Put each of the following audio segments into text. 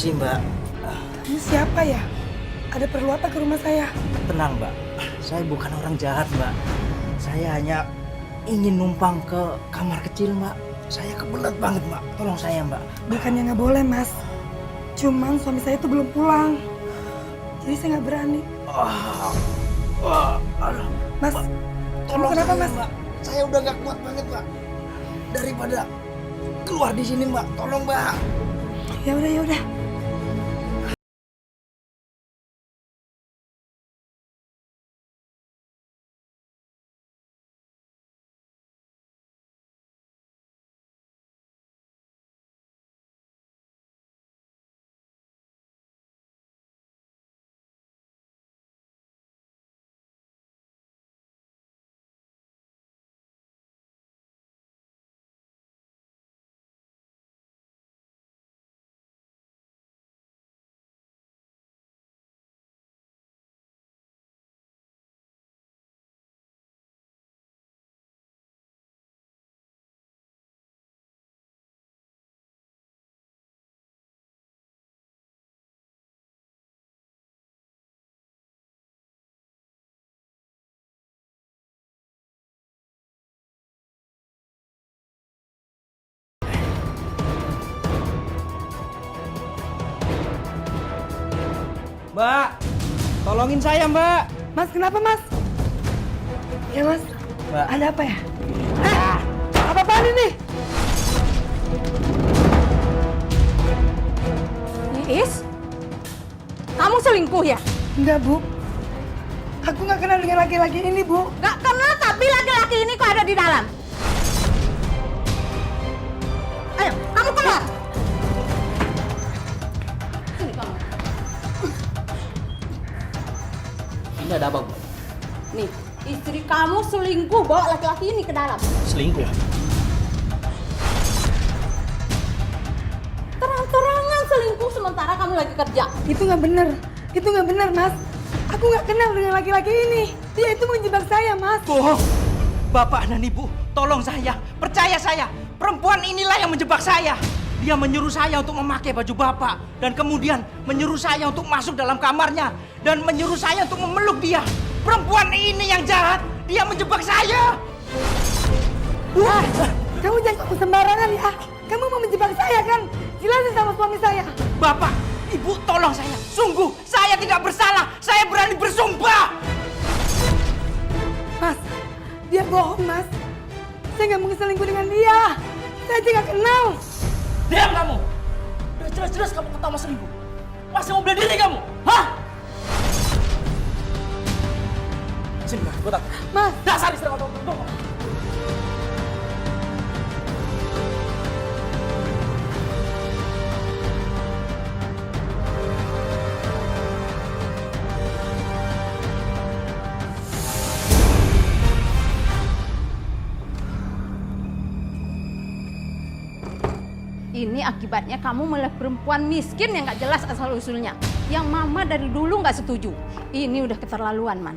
Permisi, Mbak. Kamu siapa ya? Ada perlu apa ke rumah saya? Tenang, Mbak. Saya bukan orang jahat, Mbak. Saya hanya ingin numpang ke kamar kecil, Mbak. Saya kebelet banget, Mbak. Tolong saya, Mbak. Bukannya nggak boleh, Mas. Cuman suami saya itu belum pulang. Jadi saya nggak berani. Aduh. Mas, Mbak, kamu kenapa, saya, Mas? Mbak. Saya udah nggak kuat banget, Mbak. Daripada keluar di sini, Mbak. Tolong, Mbak. Ya udah, ya udah. Mbak, tolongin saya, Mbak. Mas, kenapa, Mas? Ya, Mas. Mbak. Ada apa ya? Apa-apaan ini? Iis, kamu selingkuh ya? Enggak, Bu. Aku nggak kenal dengan laki-laki ini, Bu. Gak kenal tapi laki-laki ini kok ada di dalam. Ayo, kamu keluar. Sini kamu. Ini ada apa, Bu? Nih, istri kamu selingkuh bawa laki-laki ini ke dalam. Selingkuh. Terang-terangan selingkuh sementara kamu lagi kerja. Itu nggak benar. Itu nggak benar, Mas. Aku nggak kenal dengan laki-laki ini. Dia itu menjebak saya, Mas. Bohong. Bapak dan Ibu, tolong saya. Percaya saya. Perempuan inilah yang menjebak saya. Dia menyuruh saya untuk memakai baju Bapak. Dan kemudian menyuruh saya untuk masuk dalam kamarnya. Dan menyuruh saya untuk memeluk dia. Perempuan ini yang jahat. Dia menjebak saya. Wah, kamu jangan ngomong sembarangan ya. Kamu mau menjebak saya kan? Jelasin sama suami saya. Bapak, Ibu tolong saya. Sungguh, saya tidak bersalah. Saya berani bersumpah. Mas, dia bohong, Mas. Saya nggak mungkin selingkuh dengan dia. Saya aja nggak kenal. Diam kamu! Udah jelas-jelas kamu ketawa selingkuh. Masih mau bela diri kamu? Hah? Sini, buat aku. Mas, Dasar istri kamu. Tunggu. Ini akibatnya kamu melihat perempuan miskin yang gak jelas asal-usulnya. Yang mama dari dulu gak setuju. Ini udah keterlaluan, Man.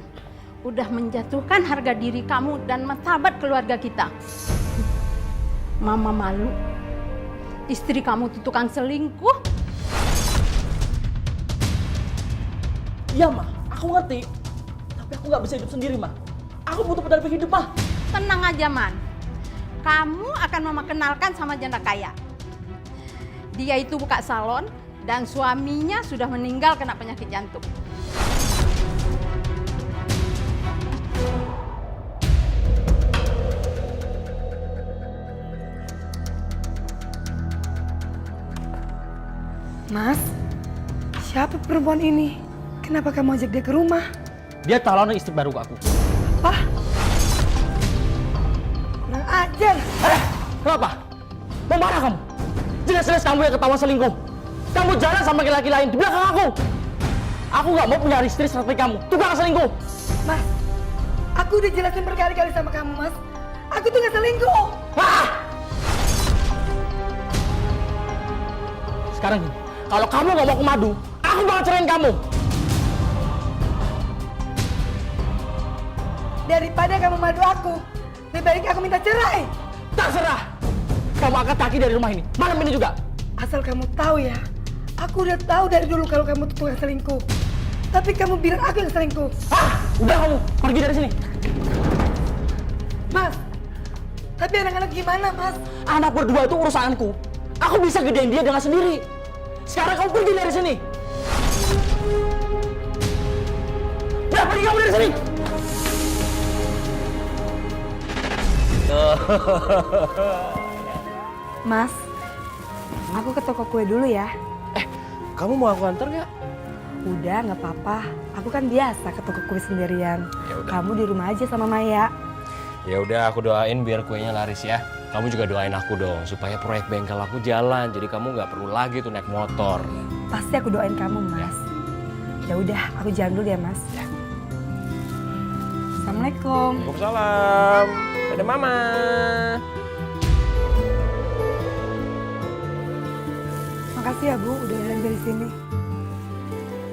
Udah menjatuhkan harga diri kamu dan martabat keluarga kita. Mama malu. Istri kamu tuh tukang selingkuh. Iya, Ma. Aku ngerti. Tapi aku nggak bisa hidup sendiri, Ma. Aku butuh pendamping hidup, Ma. Tenang aja, Man. Kamu akan mama kenalkan sama janda kaya. Dia itu buka salon dan suaminya sudah meninggal kena penyakit jantung. Mas, siapa perempuan ini? Kenapa kamu ajak dia ke rumah? Dia calon istri baru aku. Apa? Kurang ajar. Kenapa? Mau marah kamu? Jelas-jelas kamu yang ketahuan selingkuh. Kamu jalan sama laki-laki lain di belakang aku. Aku nggak mau punya istri seperti kamu. Tukang selingkuh. Mas, aku udah jelasin berkali-kali sama kamu, Mas. Aku tuh nggak selingkuh. Ah! Sekarang gini, kalau kamu nggak mau ke Madu, aku bakal cerain kamu. Daripada kamu madu aku, lebih baik aku minta cerai. Terserah. Kamu angkat kaki dari rumah ini. Malam ini juga. Asal kamu tahu ya, Aku udah tahu dari dulu kalau kamu tuh tukang selingkuh. Tapi kamu bilang aku yang selingkuh. Hah? Udah kamu, pergi dari sini. Mas, tapi anak-anak gimana, Mas? Anak berdua itu urusanku. Aku bisa gedein dia dengan sendiri. Sekarang kamu pergi dari sini. Udah, pergi kamu dari sini. Mas, aku ke toko kue dulu ya. Kamu mau aku antar nggak? Udah, nggak apa-apa. Aku kan biasa ke toko kue sendirian. Yaudah. Kamu di rumah aja sama Maya. Ya udah, aku doain biar kuenya laris ya. Kamu juga doain aku dong supaya proyek bengkel aku jalan. Jadi kamu nggak perlu lagi tuh naik motor. Pasti aku doain kamu, Mas. Ya udah, aku jalan dulu ya, Mas. Assalamualaikum. Waalaikumsalam. Dadah mama. Makasih ya, Bu, udah jalan dari sini.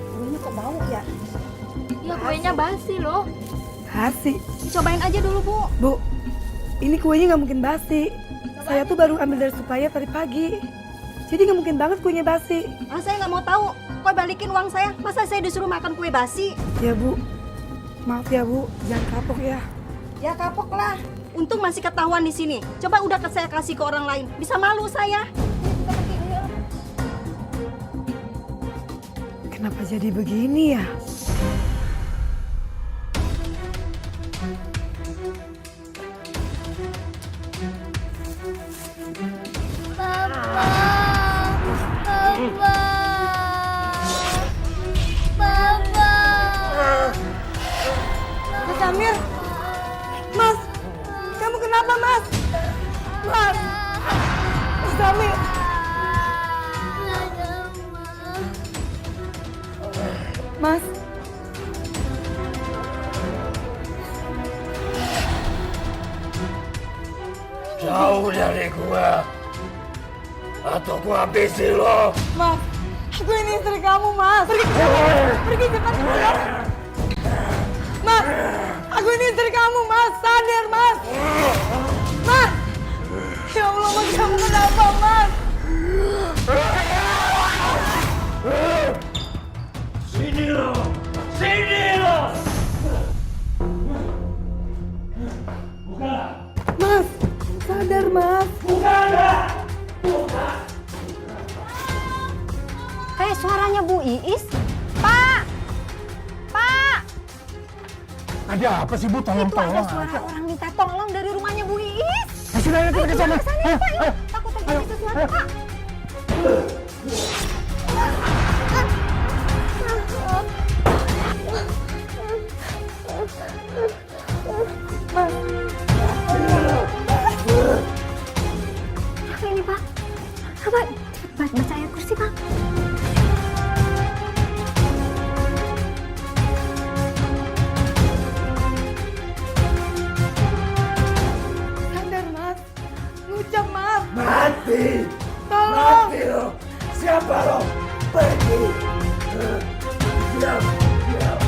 Kuenya kok bau ya? Ya kuenya basi loh. Basi. Cobain aja dulu, Bu. Bu, ini kuenya nggak mungkin basi. Saya tuh baru ambil dari supplier tadi pagi. Jadi nggak mungkin banget kuenya basi. Saya nggak mau tahu. Kok balikin uang saya? Masa saya disuruh makan kue basi? Ya, Bu. Maaf ya, Bu. Jangan kapok ya. Ya kapok lah. Untung masih ketahuan di sini. Coba udah saya kasih ke orang lain. Bisa malu saya. Kenapa jadi begini ya? Mas Amir, Mas, kamu kenapa, Mas? Mas, Mas Amir. Mas, Jauh dari gua, atau gua habisin lo. Mas, aku ini istri kamu, Mas. Pergi cepat, pergi cepat. Mas, aku ini istri kamu, Mas. Sadar, Mas. Mas, ya Allah, Mas, kamu kenapa, Mas? Sini lo, sini lo. Mas, sadar, Mas. Kayak suaranya Bu Iis. Pak! Pak! Ada apa sih Bu? Itu ada suara orang minta tolong dari rumahnya Bu Iis. Sudah Ayo kita kesana ya, Pak. Yuk. Takut terjadi sesuatu, Pak. Apa ini, Pak? Apa? Cepat baca ayat kursi, Pak. Sadar, Mas. Ngucap, Mas. Mati, Tolong. mati lo. Siapa lo? Pergi. Diam, diam.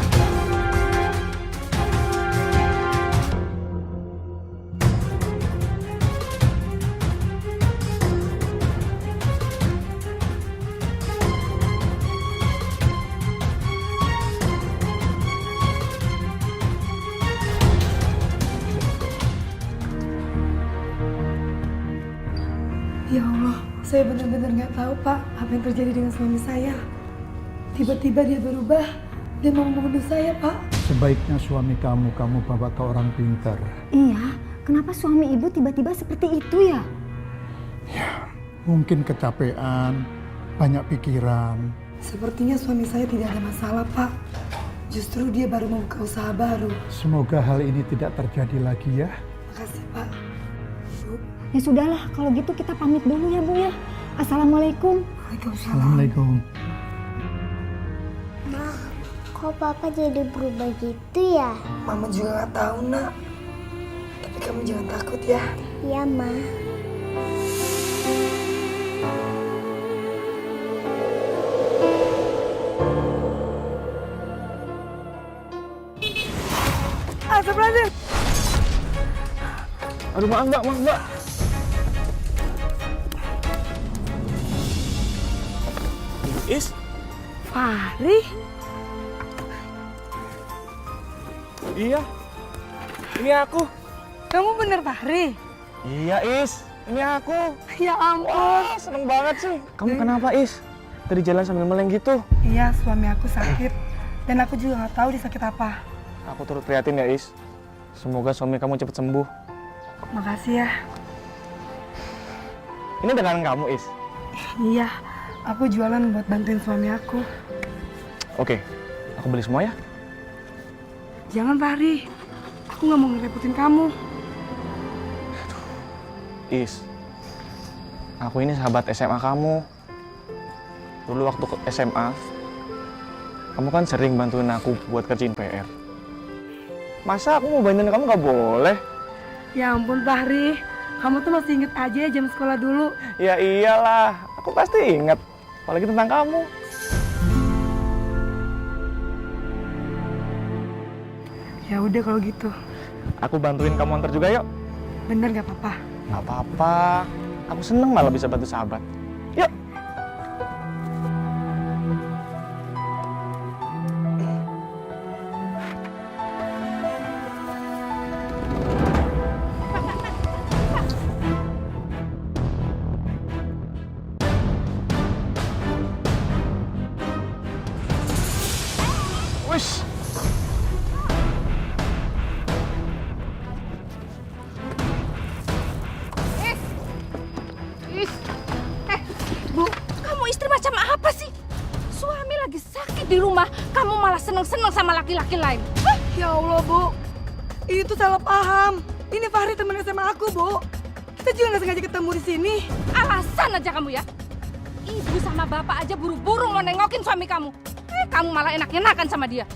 Ya Allah, saya benar-benar nggak tahu, Pak, apa yang terjadi dengan suami saya. Tiba-tiba dia berubah dan mau membunuh saya, Pak. Sebaiknya suami kamu bawa ke orang pintar. Iya, kenapa suami ibu tiba-tiba seperti itu ya? Mungkin kecapean, banyak pikiran. Sepertinya suami saya tidak ada masalah, Pak. Justru dia baru membuka usaha baru. Semoga hal ini tidak terjadi lagi ya. Makasih, Pak. Bu, Ya sudahlah, kalau gitu kita pamit dulu ya Bu ya. Assalamualaikum. Waalaikumsalam. Assalamualaikum. Kok papa jadi berubah gitu ya? Mama juga nggak tahu, Nak. Tapi kamu jangan takut ya. Iya, Ma. Astagfirullahaladzim. Aduh, maaf mbak. Is, Fahri? iya. Ini aku. Kamu bener Fahri? Iya, Is. Ini aku. Ya ampun. Seneng banget sih. Kamu kenapa, Is? Tadi jalan sambil meleng gitu. Iya, suami aku sakit. Dan aku juga nggak tahu dia sakit apa. Aku turut prihatin ya, Is. Semoga suami kamu cepat sembuh. Makasih ya. Ini dagangan kamu, Is? Iya, aku jualan buat bantuin suami aku. Oke, aku beli semua ya. Jangan Fahri, aku nggak mau ngerepotin kamu. Is, aku ini sahabat SMA kamu. Dulu waktu ke SMA, kamu kan sering bantuin aku buat kerjain PR. Masa aku mau bantuin kamu nggak boleh? Ya ampun Fahri, kamu tuh masih inget aja ya jam sekolah dulu. Ya iyalah, aku pasti ingat. Apalagi tentang kamu. Ya udah kalau gitu. Aku bantuin kamu antar juga yuk. Bener nggak apa-apa? Nggak apa-apa. Aku seneng malah bisa bantu sahabat. Yuk. Wish. Bu, kamu istri macam apa sih? Suami lagi sakit di rumah, kamu malah seneng-seneng sama laki-laki lain. Hah? Ya Allah Bu, itu salah paham. Ini Fahri teman SMA aku Bu. Kita juga nggak sengaja ketemu di sini. Alasan aja kamu ya. Ibu sama bapak aja buru-buru mau nengokin suami kamu. Kamu malah enak-enakan sama dia.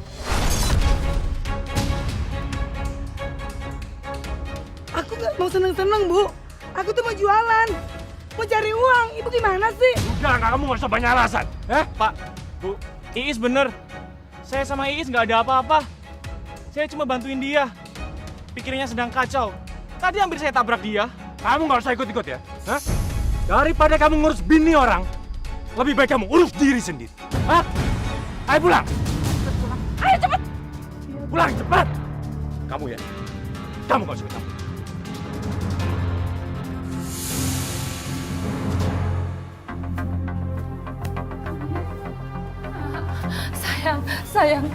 Aku nggak mau seneng-seneng Bu. Aku tuh mau jualan, mau cari uang. Ibu gimana sih? Udah, kamu nggak usah banyak alasan. Pak, Bu, Iis bener. Saya sama Iis nggak ada apa-apa. Saya cuma bantuin dia. Pikirannya sedang kacau. Tadi hampir saya tabrak dia. Kamu nggak usah ikut-ikut ya. Hah? Daripada kamu ngurus bini orang, lebih baik kamu urus diri sendiri. Hah? Ayo pulang. Ayo cepet. Pulang cepat. Kamu ya. Kamu nggak usah ikut. Sayang.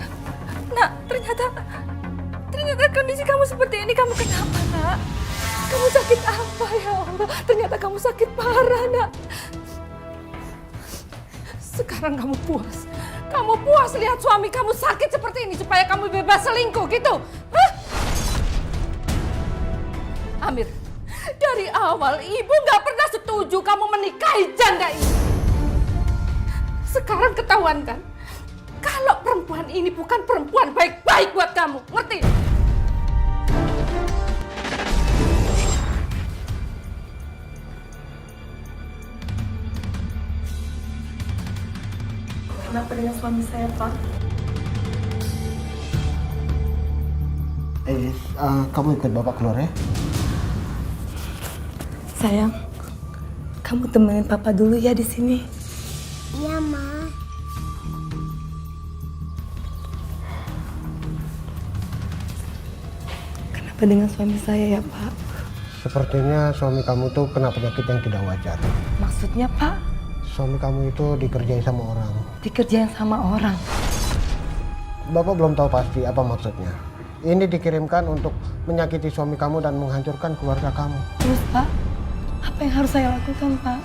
Nak, ternyata kondisi kamu seperti ini. Kamu kenapa, Nak? Kamu sakit apa ya Allah? Ternyata kamu sakit parah, Nak. Sekarang kamu puas. Kamu puas lihat suami kamu sakit seperti ini supaya kamu bebas selingkuh gitu? Hah? Amir, dari awal ibu nggak pernah setuju kamu menikahi janda ini. Sekarang ketahuan kan? Kalau perempuan ini bukan perempuan baik-baik buat kamu, ngerti? Kenapa dengan suami saya, Pak? Kamu ikut bapak keluar ya? Sayang, kamu temenin Papa dulu ya di sini. Iya, Ma. Kenapa dengan suami saya ya, Pak? Sepertinya suami kamu tuh kena penyakit yang tidak wajar. Maksudnya, Pak? Suami kamu itu dikerjain sama orang. Dikerjain sama orang? Bapak belum tahu pasti apa maksudnya. Ini dikirimkan untuk menyakiti suami kamu dan menghancurkan keluarga kamu. Terus, Pak? Apa yang harus saya lakukan, Pak?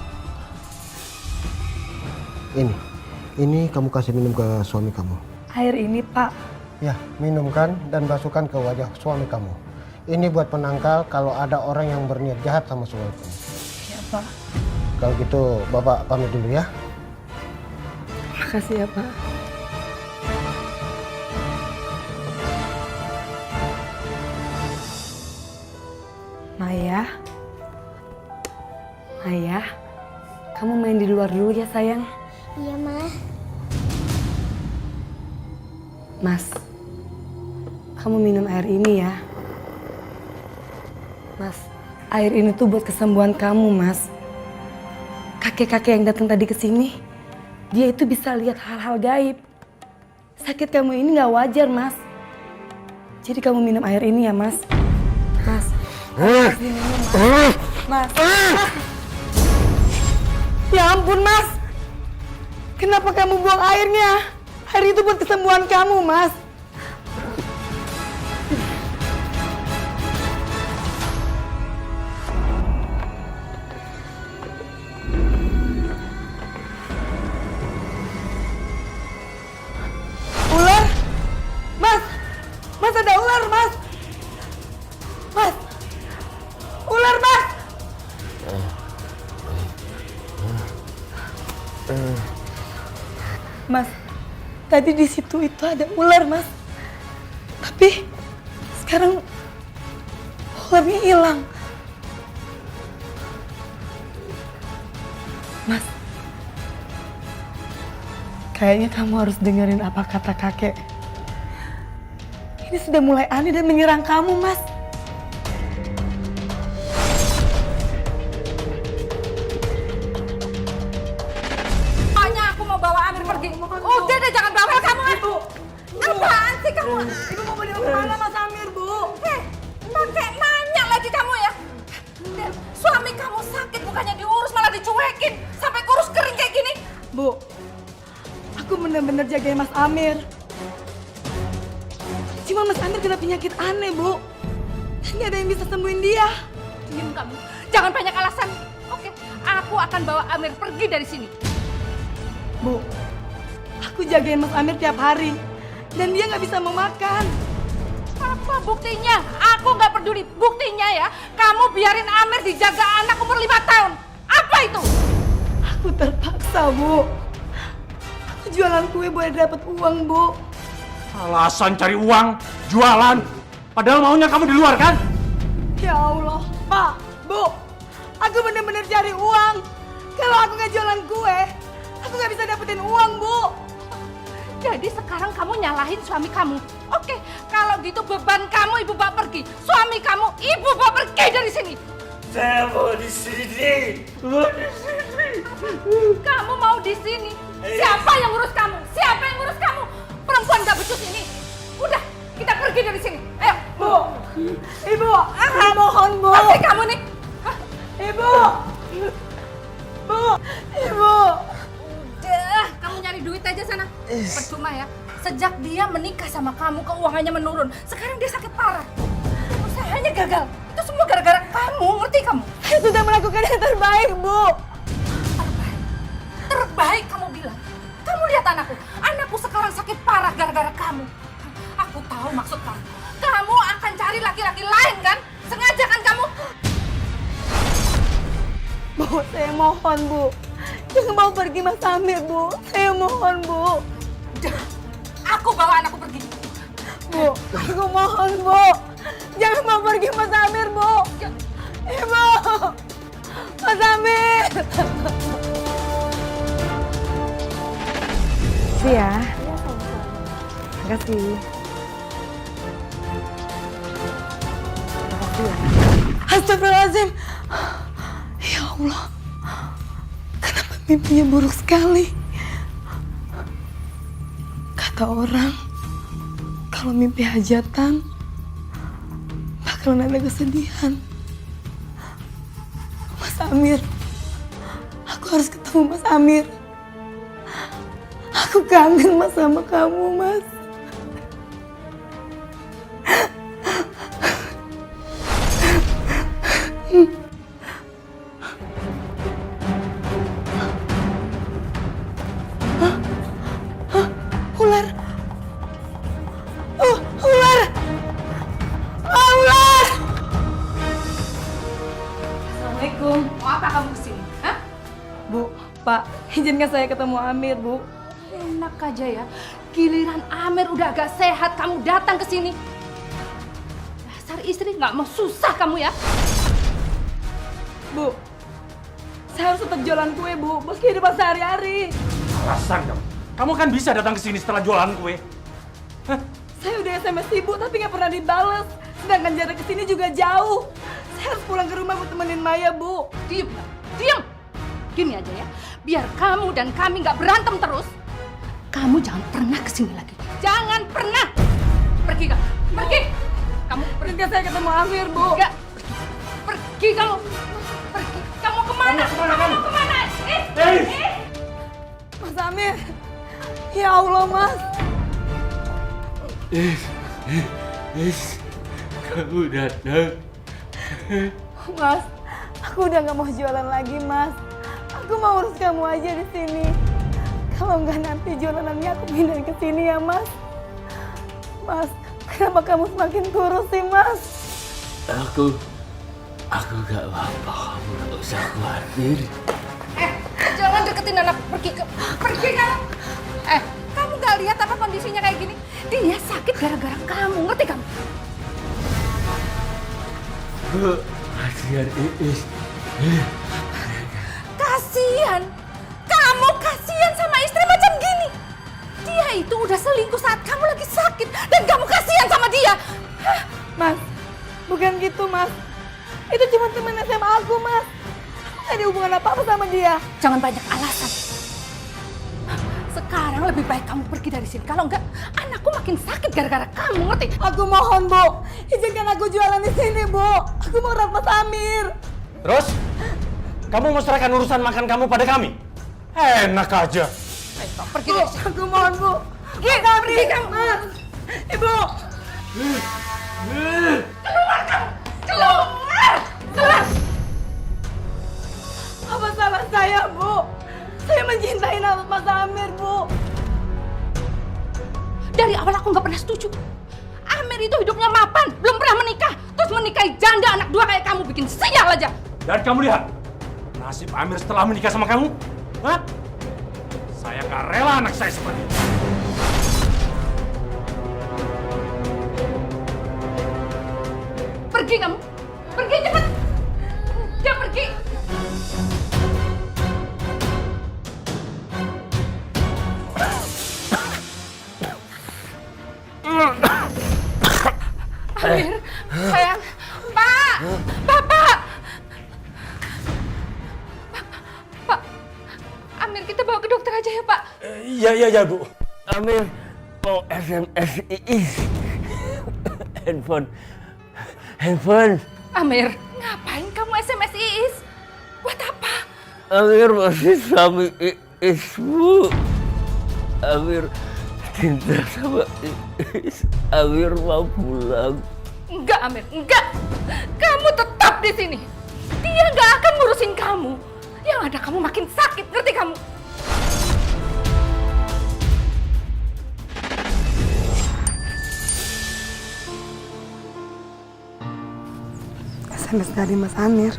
Ini kamu kasih minum ke suami kamu. Air ini, Pak. Ya, minumkan dan basuhkan ke wajah suami kamu. Ini buat penangkal kalau ada orang yang berniat jahat sama suami kamu. Ya, Pak. Kalau gitu, Bapak pamit dulu ya. Makasih ya, Pak. Maya, kamu main di luar dulu ya sayang. Iya, Ma. Mas, kamu minum air ini ya. Mas, air ini tuh buat kesembuhan kamu, Mas. Kakek-kakek yang datang tadi ke sini, Dia itu bisa lihat hal-hal gaib. Sakit kamu ini nggak wajar, Mas. Jadi kamu minum air ini ya, Mas. Mas. Mas, minum, Mas. Mas. Ya ampun, Mas. Kenapa kamu buang airnya? Air itu buat kesembuhan kamu, Mas. Ular? Mas! Mas, ada ular, Mas! Mas! Ular, Mas! Mas, tadi di situ itu ada ular, Mas. Tapi sekarang ularnya hilang. Mas, kayaknya kamu harus dengerin apa kata kakek. Ini sudah mulai aneh dan menyerang kamu, Mas. Pokoknya aku mau bawa Amir pergi. Udah deh, jangan bawel kamu. Ibu, Apaan sih kamu? Ibu mau dibawa kemana, Mas Amir, Bu? Pakai nanya lagi kamu ya. Suami kamu sakit bukannya diurus malah dicuekin sampai kurus kering kayak gini. Bu, aku benar-benar jagain Mas Amir. Cuma Mas Amir kena penyakit aneh, Bu. Dan nggak ada yang bisa sembuhin dia. Diam kamu, jangan banyak alasan. Oke, aku akan bawa Amir pergi dari sini. Bu, aku jagain Mas Amir tiap hari. Dan dia nggak bisa mau makan. Apa buktinya? Aku nggak peduli. Buktinya ya, kamu biarin Amir dijaga anak umur 5 tahun. Apa itu? Aku terpaksa, Bu. Aku jualan kue buat dapat uang, Bu. Alasan cari uang, jualan. Padahal maunya kamu di luar kan? Ya Allah, Pak, Bu. Aku benar-benar cari uang. Kalau aku nggak jualan kue, aku nggak bisa dapetin uang, Bu. Jadi sekarang kamu nyalahin suami kamu. Oke, kalau gitu beban kamu ibu bawa pergi. Suami kamu ibu bawa pergi dari sini. Saya mau di sini. Mau di sini. Kamu mau di sini? Siapa yang ngurus kamu? Siapa yang ngurus kamu? Perempuan gak becus ini. Udah, kita pergi dari sini. Ayo. Bu, Ibu, mohon, Bu. Apa sih kamu nih? Hah? Ibu, Bu, Ibu. Udah, kamu nyari duit aja sana. Percuma ya. Sejak dia menikah sama kamu, keuangannya menurun. Sekarang dia sakit parah. Usahanya gagal. Itu semua gara-gara kamu, ngerti kamu? Saya sudah melakukan yang terbaik, Bu. Terbaik kamu bilang. Kamu lihat anakku. Anakku sekarang sakit parah gara-gara kamu. Aku tahu maksud kamu. Kamu akan cari laki-laki lain kan? Sengaja kan kamu? Bu, saya mohon, Bu. Jangan mau pergi Mas Amir, Bu. Saya mohon, Bu. Aku bawa anakku pergi. Bu, aku mohon, Bu. Jangan mau pergi Mas Amir, Bu. Ibu, Mas Amir. Makasih ya. Makasih. Makasih ya. Astagfirullahaladzim. Ya Allah. Kenapa mimpinya buruk sekali? Kata orang, kalau mimpi hajatan, bakalan ada kesedihan. Mas Amir, aku harus ketemu Mas Amir. Aku kangen Mas sama kamu, Mas. Ular! Ular! Ular! Assalamualaikum. Mau apa kamu kesini? Hah? Bu, Pak, izinkan saya ketemu Amir, Bu. Enak aja ya. Giliran Amir udah agak sehat, kamu datang ke sini. Dasar istri nggak mau susah kamu ya. Bu, saya harus tetap jualan kue, Bu. Bos kehidupan sehari-hari. Alasan kamu. Kamu kan bisa datang ke sini setelah jualan kue. Hah? Saya udah SMS Ibu tapi nggak pernah dibales. Sedangkan jarak ke sini juga jauh. Saya harus pulang ke rumah buat temenin Maya, Bu. Diam, diam. Gini aja ya, biar kamu dan kami nggak berantem terus, kamu jangan pernah kesini lagi. Jangan pernah. Pergi kamu. Pergi. Kamu pergi. Ketika saya ketemu Amir, Bu. Enggak. Pergi kamu. Pergi. Kamu kemana? Kamu kemana? Mas Amir. Ya Allah, Mas. Kamu datang. Mas, aku udah nggak mau jualan lagi, Mas. Aku mau urus kamu aja di sini. Kalau nggak nanti jualanannya aku pindahin ke sini ya, Mas. Mas, kenapa kamu semakin kurus sih, Mas? Aku gak apa-apa, kamu gak usah khawatir. Jangan deketin anak. Pergi kamu. Kamu nggak lihat apa kondisinya kayak gini? Dia sakit gara-gara kamu, ngerti kamu? Kasihan Iis. Kasihan? Kamu kasihan sama istri macam gini? Dia itu udah selingkuh saat kamu lagi sakit dan kamu kasihan sama dia. Hah? Mas, bukan gitu, Mas. Itu cuma teman SMA aku, Mas. Gak ada hubungan apa-apa sama dia. Jangan banyak alasan. Sekarang lebih baik kamu pergi dari sini. Kalau enggak, anakku makin sakit gara-gara kamu, ngerti? Aku mohon, Bu. Izinkan aku jualan di sini, Bu. Aku mau rawat Mas Amir. Terus? Kamu mau serahkan urusan makan kamu pada kami? Enak aja. Ayo, pergi dari sini. Aku mohon, Bu. Pergi kamu. Mas. Ibu. Keluar kamu. Keluar. Apa salah saya, Bu? Saya mencintai Mas Amir, Bu. Dari awal aku nggak pernah setuju. Amir itu hidupnya mapan, belum pernah menikah. Terus menikahi janda anak dua kayak kamu, bikin sial aja. Dan kamu lihat, nasib Amir setelah menikah sama kamu? Hah? Saya nggak rela anak saya seperti itu. Pergi kamu. Pergi cepat. Dia pergi. Amir, sayang. Pak! Bapak! Pak, Amir kita bawa ke dokter aja ya, Pak. Iya, Bu. Amir mau SMS Iis. Handphone. Amir, ngapain kamu SMS Iis? Buat apa? Amir masih suami Iis, Bu. Amir cinta sama Iis. Amir mau pulang. Enggak, Amir, enggak. Kamu tetap di sini. Dia nggak akan ngurusin kamu. Yang ada kamu makin sakit, ngerti kamu? SMS dari Mas Amir.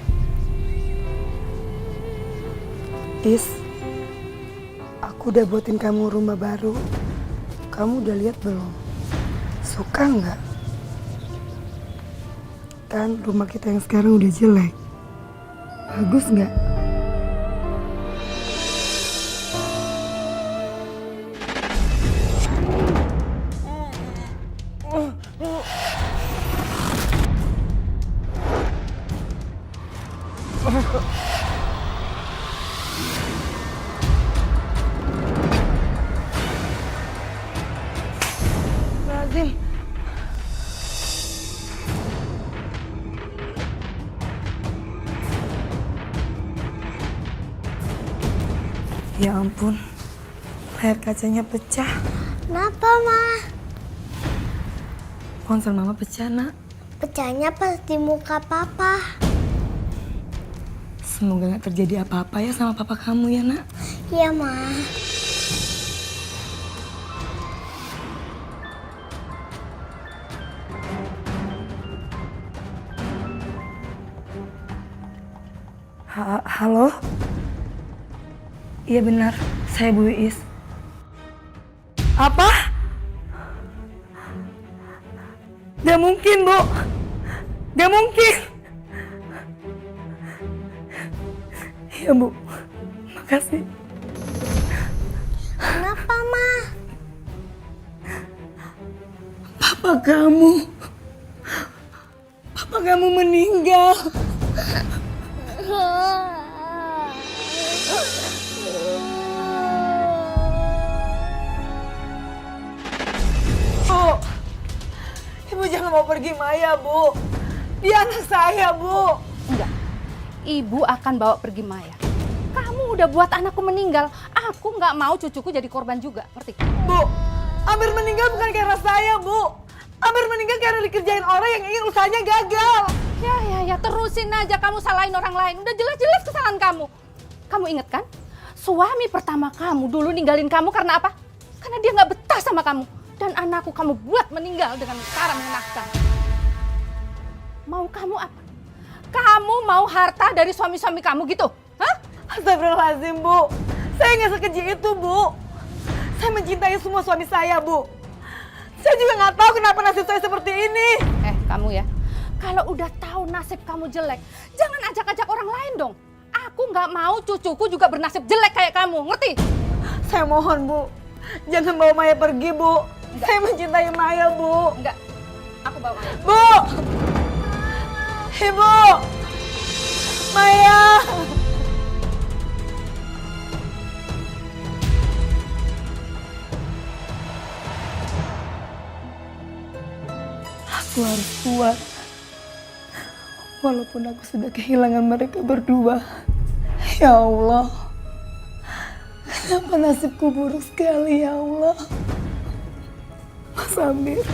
Is, aku udah buatin kamu rumah baru. Kamu udah lihat belum? Suka nggak? Kan rumah kita yang sekarang udah jelek. Bagus nggak? Lazim. Ya ampun, layar kacanya pecah. Kenapa, Ma? Ponsel Mama pecah, Nak. Pecahnya pas di muka Papa. Semoga nggak terjadi apa-apa ya sama papa kamu ya, Nak. Iya, Ma. Halo? Iya benar, saya Bu Iis. Apa? Gak mungkin, Bu. Gak mungkin. Iya, Bu. Makasih. Kenapa, Ma? Papa kamu meninggal. Bu, Ibu jangan mau pergi Maya, Bu. Dia anak saya, Bu. Enggak. Ibu akan bawa pergi Maya. Kamu udah buat anakku meninggal. Aku nggak mau cucuku jadi korban juga, ngerti? Bu, Amir meninggal bukan karena saya, Bu. Amir meninggal karena dikerjain orang yang ingin usahanya gagal. Ya, terusin aja kamu salahin orang lain. Udah jelas-jelas kesalahan kamu. Kamu inget kan? Suami pertama kamu dulu ninggalin kamu karena apa? Karena dia nggak betah sama kamu. Dan anakku kamu buat meninggal dengan cara mengenaskan. Mau kamu apa? Kamu mau harta dari suami-suami kamu gitu? Hah? Astagfirullahaladzim, Bu. Saya nggak sekeji itu, Bu. Saya mencintai semua suami saya, Bu. Saya juga nggak tahu kenapa nasib saya seperti ini. Kamu ya, kalau udah tahu nasib kamu jelek, jangan ajak-ajak orang lain dong. Aku nggak mau cucuku juga bernasib jelek kayak kamu, ngerti? Saya mohon, Bu. Jangan bawa Maya pergi, Bu. Enggak. Saya mencintai Maya, Bu. Enggak, aku bawa Maya. Bu! Ibu! Maya! Aku harus kuat. Walaupun aku sudah kehilangan mereka berdua. Ya Allah. Kenapa nasibku buruk sekali, ya Allah. Mas Amir.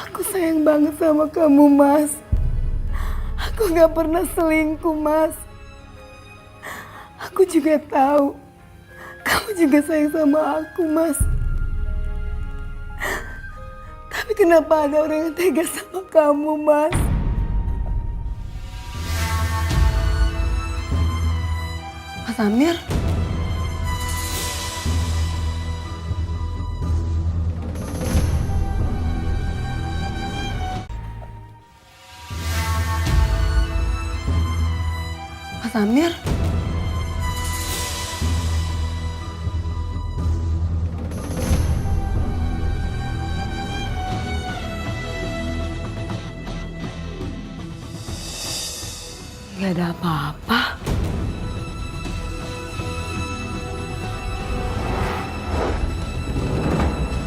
Aku sayang banget sama kamu, Mas. Aku gak pernah selingkuh, Mas. Aku juga tahu kamu juga sayang sama aku, Mas. Tapi kenapa ada orang yang tega sama kamu, Mas? Mas Amir? Mas Amir? Gak ada apa-apa.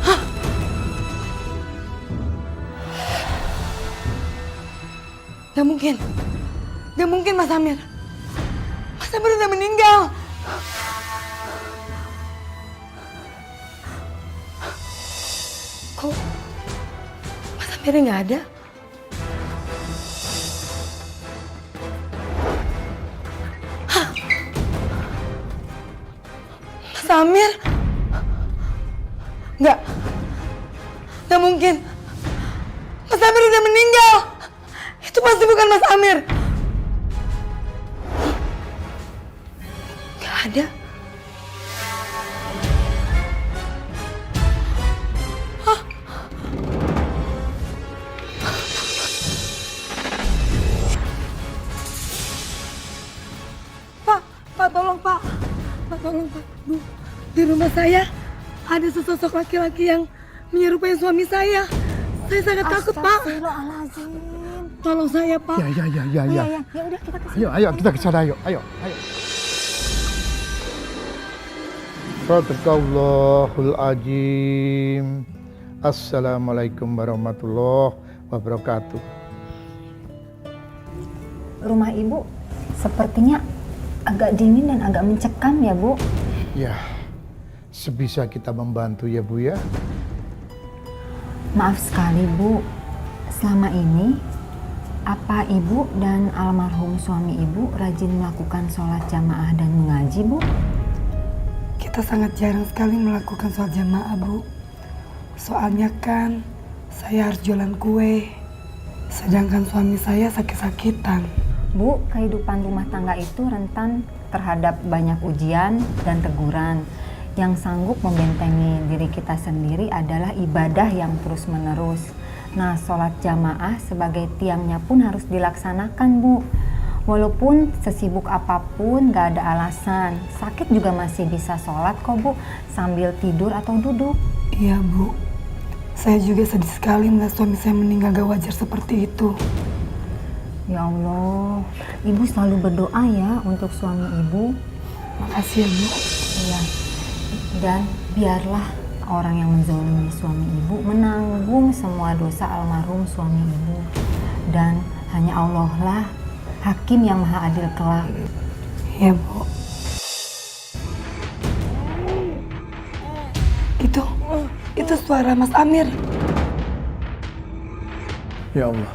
Hah? Gak mungkin. Gak mungkin, Mas Amir. Mas Amir udah meninggal. Kok Mas Amirnya nggak ada? Hah? Mas Amir? Nggak mungkin. Mas Amir udah meninggal. Itu pasti bukan Mas Amir. Ada. Hah? Pak, tolong Pak. Pak, tolong Pak. Bu, di rumah saya ada sesosok laki-laki yang menyerupai suami saya. Saya sangat takut, Pak. Astagfirullahaladzim. Tolong saya, Pak. Ya. Ya udah kita kesini. Ayo kita ke sana, ayo. Sadaqallahul azim. Assalamualaikum warahmatullahi wabarakatuh. Rumah Ibu sepertinya agak dingin dan agak mencekam ya, Bu. Ya, sebisa kita membantu ya, Bu ya. Maaf sekali, Bu. Selama ini apa Ibu dan almarhum suami Ibu rajin melakukan sholat jamaah dan mengaji, Bu? Kita sangat jarang sekali melakukan sholat jamaah, Bu. Soalnya kan saya harus jualan kue, sedangkan suami saya sakit-sakitan. Bu, kehidupan rumah tangga itu rentan terhadap banyak ujian dan teguran. Yang sanggup membentengi diri kita sendiri adalah ibadah yang terus-menerus. Nah, sholat jamaah sebagai tiangnya pun harus dilaksanakan, Bu. Walaupun sesibuk apapun, gak ada alasan. Sakit juga masih bisa sholat kok, Bu, sambil tidur atau duduk. Iya, Bu. Saya juga sedih sekali melihat suami saya meninggal gak wajar seperti itu. Ya Allah, Ibu selalu berdoa ya untuk suami Ibu. Makasih ya, Bu. Iya. Dan biarlah orang yang menzalimi suami Ibu menanggung semua dosa almarhum suami Ibu. Dan hanya Allah lah hakim yang maha adil kelak. Ya, Bu. Itu suara Mas Amir. Ya Allah.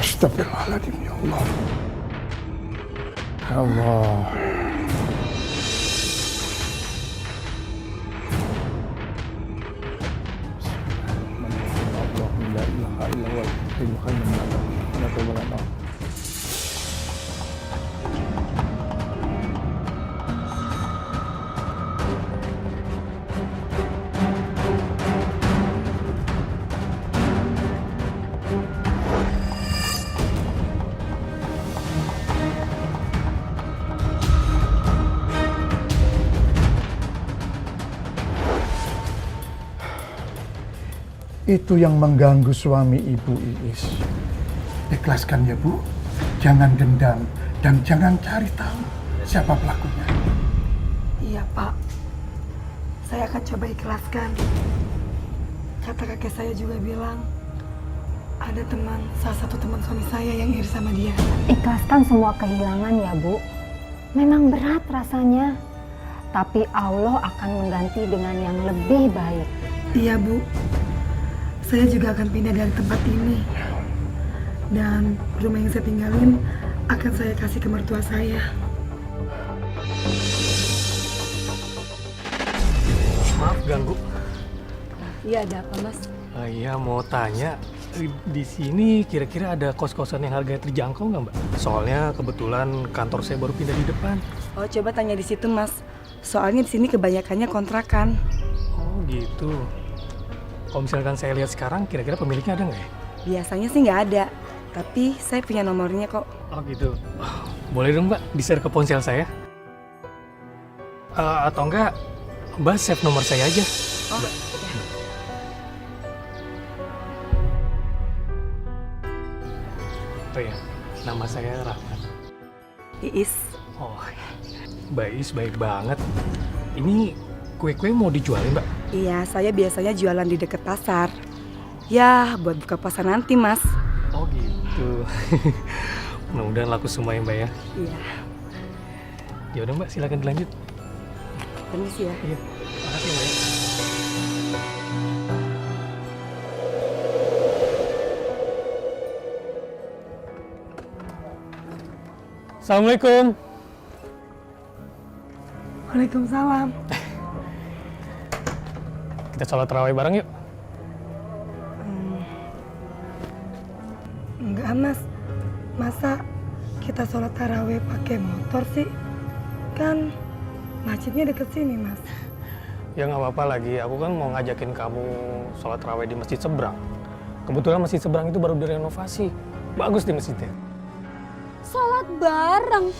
Astagfirullahaladzim, ya Allah. Ya Allah. Itu yang mengganggu suami Ibu Iis. Ikhlaskan ya Bu, jangan dendam dan jangan cari tahu siapa pelakunya. Iya, Pak. Saya akan coba ikhlaskan. Kata kakek saya juga bilang, ada salah satu teman suami saya yang iri sama dia. Ikhlaskan semua kehilangan ya Bu. Memang berat rasanya, tapi Allah akan mengganti dengan yang lebih baik. Iya, Bu. Saya juga akan pindah dari tempat ini. Dan rumah yang saya tinggalin akan saya kasih ke mertua saya. Maaf ganggu. Iya, ada apa, Mas? Iya, mau tanya, di sini kira-kira ada kos-kosan yang harganya terjangkau nggak, Mbak? Soalnya kebetulan kantor saya baru pindah di depan. Oh, coba tanya di situ, Mas. Soalnya di sini kebanyakannya kontrakan. Oh, gitu. Kalau misalkan saya lihat sekarang, kira-kira pemiliknya ada nggak ya? Biasanya sih nggak ada, tapi saya punya nomornya kok. Oh gitu. Boleh dong Mbak, di-share ke ponsel saya? Atau enggak, Mbak save nomor saya aja. Oh, Mbak. ya. Oh ya, nama saya Rahmat. Iis. Oh, Mbak Iis baik banget. Ini kue-kue mau dijualin Mbak? Iya, saya biasanya jualan di dekat pasar. Ya, buat buka puasa nanti, Mas. Oh gitu. Mudah-mudahan laku semua ya Mbak ya. Iya. Ya udah Mbak, silakan dilanjut. Permisi ya. Iya, makasih Mbak ya. Assalamualaikum. Waalaikumsalam. Kita sholat tarawih bareng yuk. Enggak, Mas. Masa kita sholat tarawih pakai motor sih? Kan masjidnya deket sini, Mas. Ya nggak apa-apa lagi, aku kan mau ngajakin kamu sholat tarawih di masjid seberang. Kebetulan masjid seberang itu baru direnovasi. Bagus di masjidnya. Sholat bareng.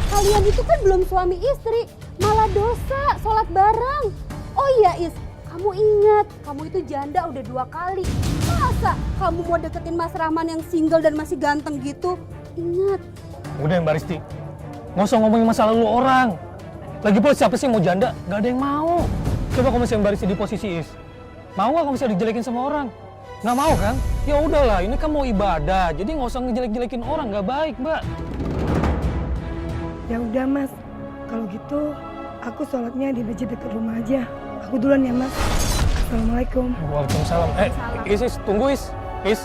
Kalian itu kan belum suami istri, malah dosa sholat bareng. Oh iya Is, kamu ingat, kamu itu janda udah 2 kali. Masa kamu mau deketin Mas Rahman yang single dan masih ganteng gitu? Ingat. Udah Mbak Risti, nggak usah ngomongin masa lalu orang. Lagipula siapa sih mau janda? Gak ada yang mau. Coba kamu misalnya Mbak Risti di posisi Is. Mau nggak kamu misalnya dijelekin sama orang? Nggak mau kan? Ya udahlah, ini kan mau ibadah, jadi nggak usah ngejelek-jelekin orang, nggak baik Mbak. Ya udah, Mas. Kalau gitu, aku sholatnya di masjid dekat rumah aja. Aku duluan ya, Mas. Assalamualaikum. Waalaikumsalam. Is, tunggu Is. Is.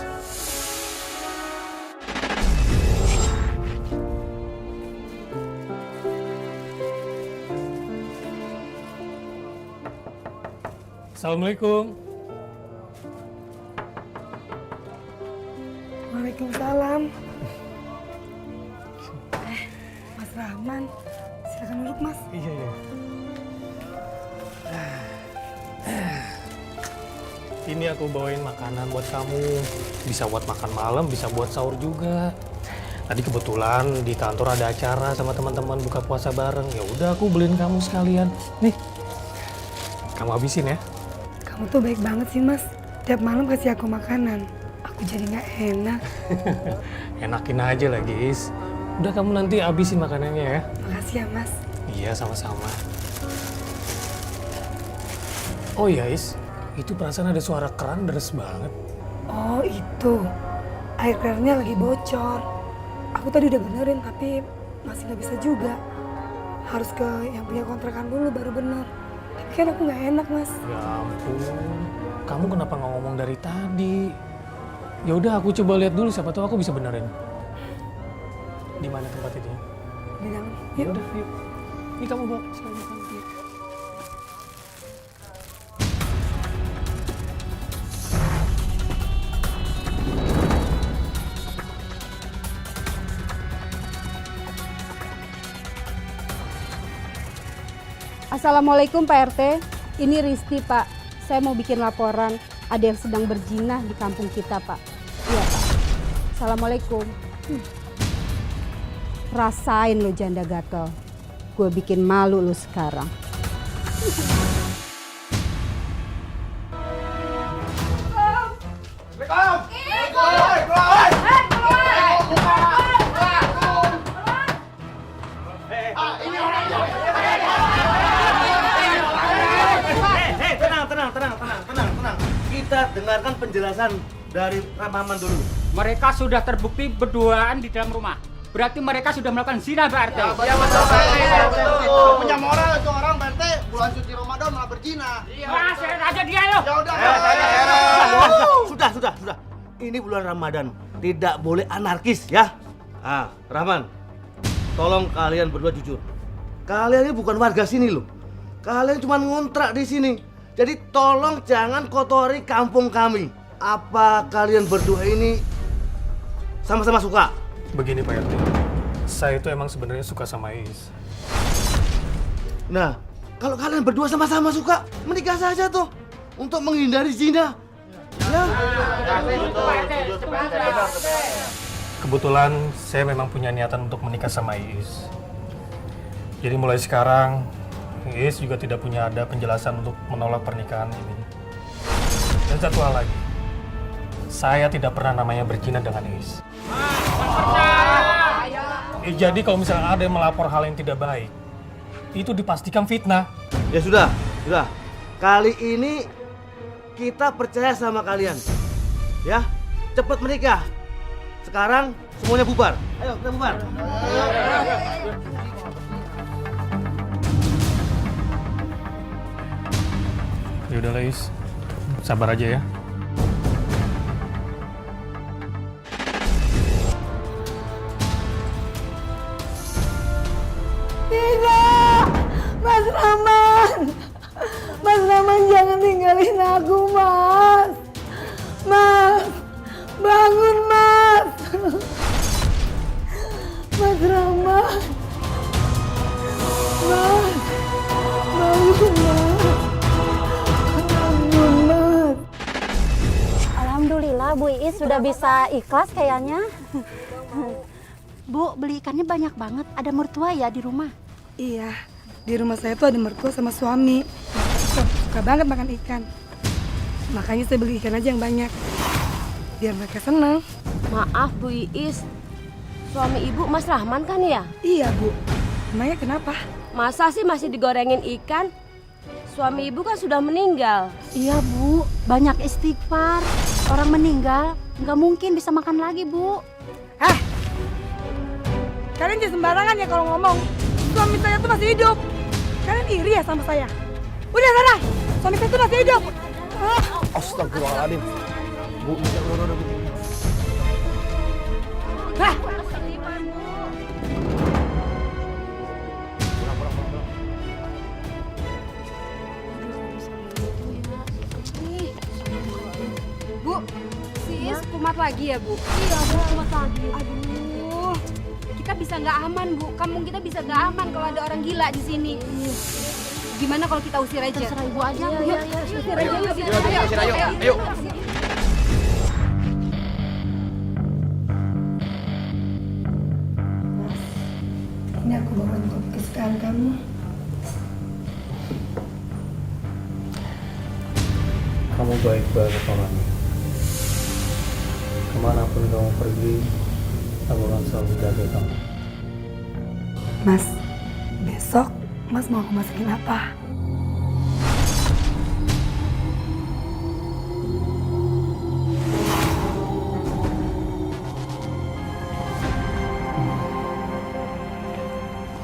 Assalamualaikum. Waalaikumsalam. Mas Rahman, silakan duduk, Mas. Iya, iya. Ini aku bawain makanan buat kamu. Bisa buat makan malam, bisa buat sahur juga. Tadi kebetulan di kantor ada acara sama teman-teman buka puasa bareng. Ya udah aku beliin kamu sekalian. Nih. Kamu habisin ya. Kamu tuh baik banget sih, Mas. Tiap malam kasih aku makanan. Aku jadi nggak enak. Enakin aja lah, Is. Udah kamu nanti habisin makanannya ya. Makasih ya, Mas. Iya, sama-sama. Oh iya, Is. Itu perasaan ada suara keran deres banget. Oh, itu. Air kerannya lagi bocor. Aku tadi udah benerin, tapi masih nggak bisa juga. Harus ke yang punya kontrakan dulu baru bener. Tapi kan aku nggak enak, Mas. Ya ampun. Kamu kenapa nggak ngomong dari tadi? Ya udah, aku coba lihat dulu, siapa tahu aku bisa benerin. Di mana tempat itu? Di dalam. Ya Yuk. udah, yuk. Ini kamu bawa sekali makan. Yuk. Assalamualaikum Pak RT, ini Risti Pak. Saya mau bikin laporan, ada yang sedang berzina di kampung kita Pak. Iya Pak. Assalamualaikum. Rasain lo janda gatel, gue bikin malu lo sekarang. Tenang. Kita dengarkan penjelasan dari Ramaman dulu. Mereka sudah terbukti berduaan di dalam rumah. Berarti mereka sudah melakukan zina, Pak RT. Ya betul. Punya moral itu orang, Pak RT. Bulan suci Ramadan malah berzina. Mas, aja dia lo. Ya udah. Sudah. Ini bulan Ramadan. Tidak boleh anarkis ya. Rahman. Tolong kalian berdua jujur. Kalian ini bukan warga sini loh. Kalian cuma ngontrak di sini. Jadi tolong jangan kotori kampung kami. Apa kalian berdua ini sama-sama suka? Begini Pak RT, saya itu emang sebenarnya suka sama Is. Nah, kalau kalian berdua sama-sama suka, menikah saja tuh untuk menghindari zina. Ya. Kebetulan saya memang punya niatan untuk menikah sama Is. Jadi mulai sekarang Is juga tidak punya ada penjelasan untuk menolak pernikahan ini. Dan satu hal lagi, saya tidak pernah namanya berzina dengan Is. Jadi kalau misalnya ada yang melapor hal yang tidak baik, itu dipastikan fitnah. Ya sudah. Kali ini kita percaya sama kalian. Ya, cepat menikah. Sekarang semuanya bubar. Ayo, kita bubar. Ya udah Is, sabar aja ya. Tidak! Mas Rahman jangan tinggalin aku, Mas! Mas! Bangun, Mas! Mas Rahman! Mas! Bangun, Mas! Bangun, Mas! Alhamdulillah Bu Iis sudah bisa ikhlas kayaknya. Bu, beli ikannya banyak banget. Ada mertua ya di rumah? Iya, di rumah saya tuh ada mertua sama suami. Suka banget makan ikan. Makanya saya beli ikan aja yang banyak. Biar mereka senang. Maaf Bu Iis, suami ibu Mas Rahman kan ya? Iya Bu, emangnya kenapa? Masa sih masih digorengin ikan? Suami ibu kan sudah meninggal. Iya Bu, banyak istighfar. Orang meninggal nggak mungkin bisa makan lagi Bu. Kalian jangan sembarangan ya kalau ngomong. Suami saya tuh masih hidup. Kalian iri ya sama saya? Udah sana, suami saya tuh masih hidup. Astagfirullahaladzim. Bu, udah. Bu, si Iis kumat lagi ya Bu? Iya Bu, kumat lagi. Aduh, kita bisa nggak aman Bu. Kampung kita bisa nggak aman kalau ada orang gila di sini. Gimana kalau kita usir aja? Terserah Ibu aja. Yuk, usir aja. Ayo. Ini aku bawa untuk kesukaan kamu. Kamu baik banget orangnya. Kemanapun kamu pergi, aku akan selalu jaga kamu. Mas, besok Mas mau aku masakin apa?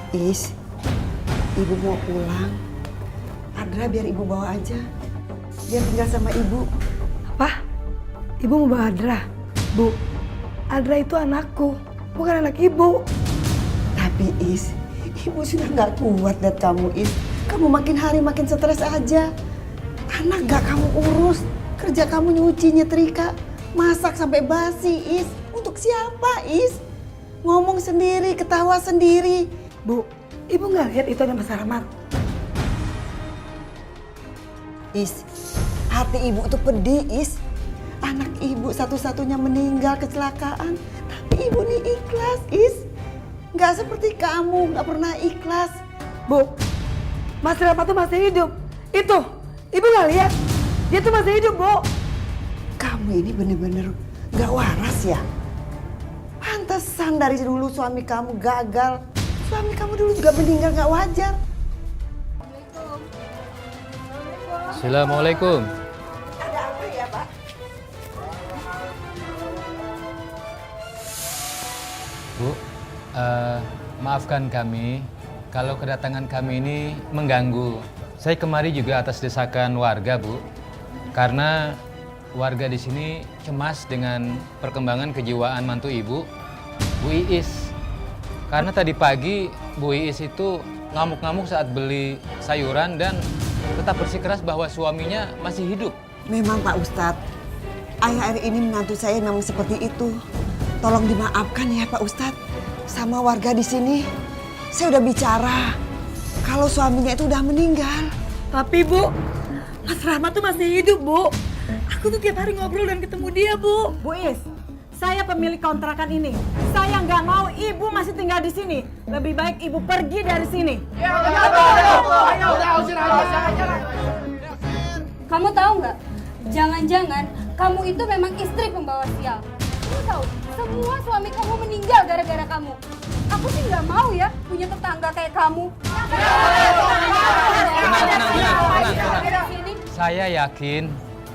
Is, ibu mau pulang. Adra biar ibu bawa aja. Biar tinggal sama ibu. Apa? Ibu mau bawa Adra? Bu, Adra itu anakku, bukan anak ibu. Tapi Is, ibu sudah nggak kuat lihat kamu Is. Kamu makin hari makin stres aja. Anak nggak kamu urus. Kerja kamu nyuci, nyetrika, masak sampai basi Is. Untuk siapa Is? Ngomong sendiri, ketawa sendiri. Bu, ibu nggak lihat itu ada Mas Rahmat? Is, hati ibu tuh pedih Is. Anak ibu satu-satunya meninggal kecelakaan. Tapi ibu nih ikhlas Is. Nggak seperti kamu, nggak pernah ikhlas. Bu, Mas Rahmat tuh masih hidup. Itu, ibu nggak lihat? Dia tuh masih hidup, Bu. Kamu ini bener-bener nggak waras ya? Pantesan dari dulu suami kamu gagal. Suami kamu dulu juga meninggal, nggak wajar. Assalamualaikum. Ada apa ya, Pak? Bu, maafkan kami kalau kedatangan kami ini mengganggu. Saya kemari juga atas desakan warga, Bu. Karena warga di sini cemas dengan perkembangan kejiwaan mantu Ibu, Bu Iis. Karena tadi pagi Bu Iis itu ngamuk-ngamuk saat beli sayuran dan tetap bersikeras bahwa suaminya masih hidup. Memang Pak Ustadz, akhir-akhir ini menantu saya memang seperti itu. Tolong dimaafkan ya Pak Ustadz sama warga di sini. Saya udah bicara kalau suaminya itu udah meninggal. Tapi Bu, Mas Rahmat tuh masih hidup, Bu. Aku tuh tiap hari ngobrol dan ketemu dia, Bu. Bu Is, saya pemilik kontrakan ini. Saya nggak mau ibu masih tinggal di sini. Lebih baik ibu pergi dari sini. Kamu tahu nggak? Jangan-jangan kamu itu memang istri pembawa sial. Kamu tahu, semua suami kamu meninggal gara-gara kamu. Aku sih nggak mau ya punya tetangga kayak kamu. Tenang. Saya yakin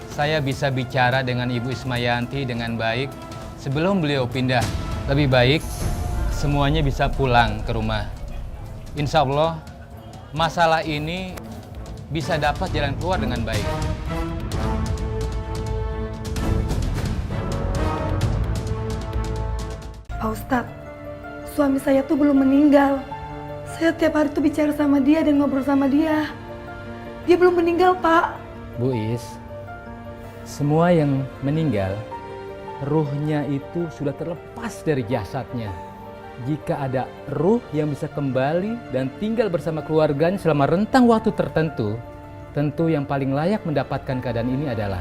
saya bisa bicara dengan Ibu Ismayanti dengan baik sebelum beliau pindah. Lebih baik semuanya bisa pulang ke rumah. Insya Allah masalah ini bisa dapat jalan keluar dengan baik. Pak Ustadz, suami saya tuh belum meninggal. Saya tiap hari tuh bicara sama dia dan ngobrol sama dia. Dia belum meninggal, Pak. Bu Is, semua yang meninggal, ruhnya itu sudah terlepas dari jasadnya. Jika ada ruh yang bisa kembali dan tinggal bersama keluarganya selama rentang waktu tertentu, tentu yang paling layak mendapatkan keadaan ini adalah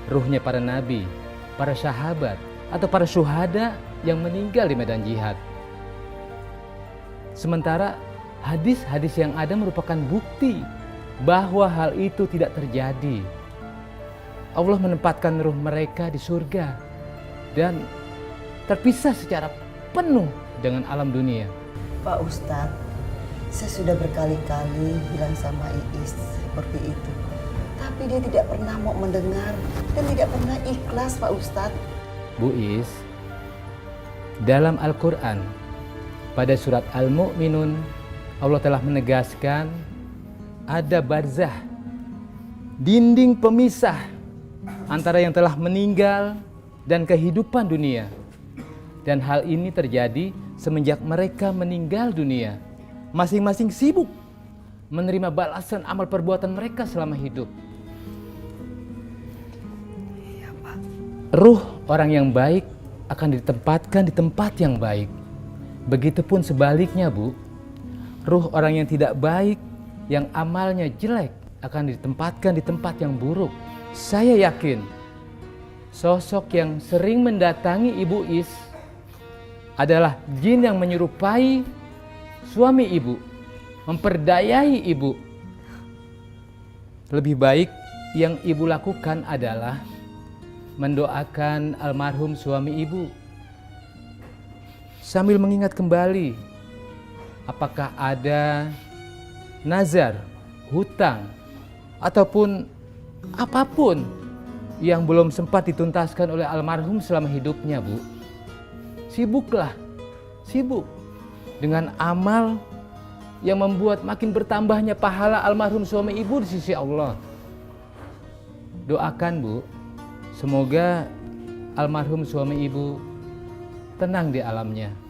ruhnya para nabi, para sahabat, atau para syuhada yang meninggal di medan jihad. Sementara hadis-hadis yang ada merupakan bukti bahwa hal itu tidak terjadi. Allah menempatkan ruh mereka di surga dan terpisah secara penuh dengan alam dunia. Pak Ustadz, saya sudah berkali-kali bilang sama Iis seperti itu. Tapi dia tidak pernah mau mendengar dan tidak pernah ikhlas Pak Ustadz. Bu Is, dalam Al-Quran pada surat Al-Mu'minun Allah telah menegaskan ada barzah, dinding pemisah antara yang telah meninggal dan kehidupan dunia. Dan hal ini terjadi semenjak mereka meninggal dunia. Masing-masing sibuk menerima balasan amal perbuatan mereka selama hidup. Ruh orang yang baik akan ditempatkan di tempat yang baik. Begitupun sebaliknya, Bu. Ruh orang yang tidak baik, yang amalnya jelek, akan ditempatkan di tempat yang buruk. Saya yakin sosok yang sering mendatangi Ibu Is adalah jin yang menyerupai suami Ibu, memperdayai Ibu. Lebih baik yang ibu lakukan adalah mendoakan almarhum suami ibu sambil mengingat kembali apakah ada nazar, hutang, ataupun apapun yang belum sempat dituntaskan oleh almarhum selama hidupnya, Bu. Sibuklah, sibuk dengan amal yang membuat makin bertambahnya pahala almarhum suami ibu di sisi Allah. Doakan, Bu, semoga almarhum suami ibu tenang di alamnya.